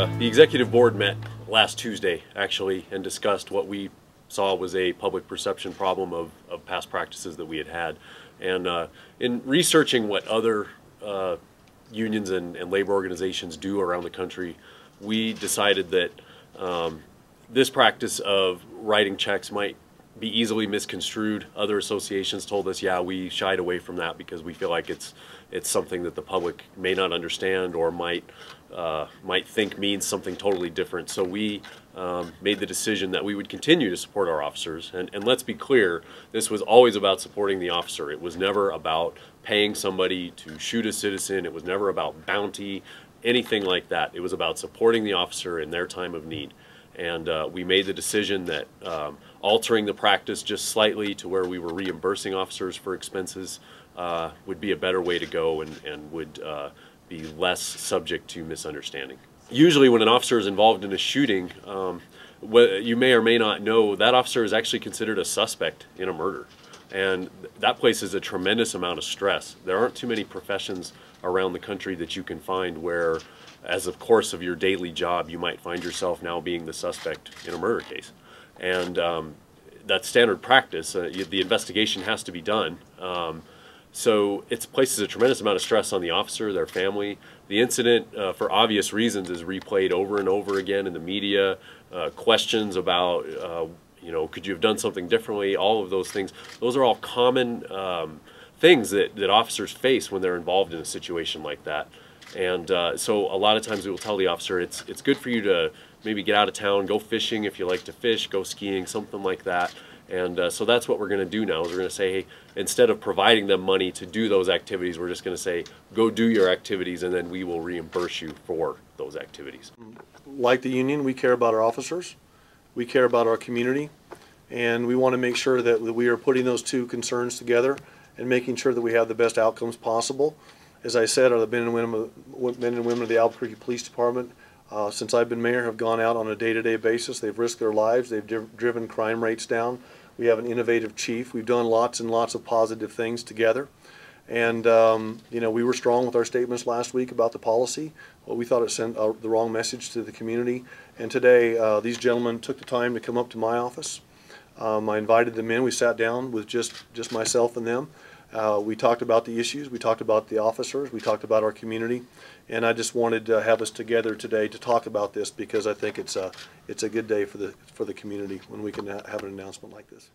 The executive board met last Tuesday, actually, and discussed what we saw was a public perception problem of past practices that we had had. And in researching what other unions and labor organizations do around the country, we decided that this practice of writing checks might be easily misconstrued. Other associations told us, yeah, we shied away from that because we feel like it's something that the public may not understand or might think means something totally different. So we made the decision that we would continue to support our officers. And let's be clear, this was always about supporting the officer. It was never about paying somebody to shoot a citizen. It was never about bounty, anything like that. It was about supporting the officer in their time of need. And we made the decision that altering the practice just slightly to where we were reimbursing officers for expenses would be a better way to go and would be less subject to misunderstanding. Usually when an officer is involved in a shooting, you may or may not know that officer is actually considered a suspect in a murder. And that places a tremendous amount of stress. There aren't too many professions around the country that you can find where, as a course of your daily job, you might find yourself now being the suspect in a murder case. And that's standard practice. The investigation has to be done. So it places a tremendous amount of stress on the officer, their family. The incident, for obvious reasons, is replayed over and over again in the media. Questions about, could you have done something differently? All of those things. Those are all common things that officers face when they're involved in a situation like that. And so a lot of times we will tell the officer it's good for you to maybe get out of town, go fishing if you like to fish, go skiing, something like that. And so that's what we're going to do now, is we're going to say, hey, instead of providing them money to do those activities, we're just going to say, go do your activities, and then we will reimburse you for those activities. Like the union, we care about our officers, we care about our community, and we want to make sure that we are putting those two concerns together and making sure that we have the best outcomes possible. As I said, the men and women of the Albuquerque Police Department, since I've been mayor, have gone out on a day-to-day basis. They've risked their lives. They've driven crime rates down. We have an innovative chief. We've done lots and lots of positive things together. And, we were strong with our statements last week about the policy. Well, we thought it sent the wrong message to the community. And today, these gentlemen took the time to come up to my office. I invited them in. We sat down with just myself and them. We talked about the issues, we talked about the officers, we talked about our community, and I just wanted to have us together today to talk about this because I think it's a good day for the community when we can have an announcement like this.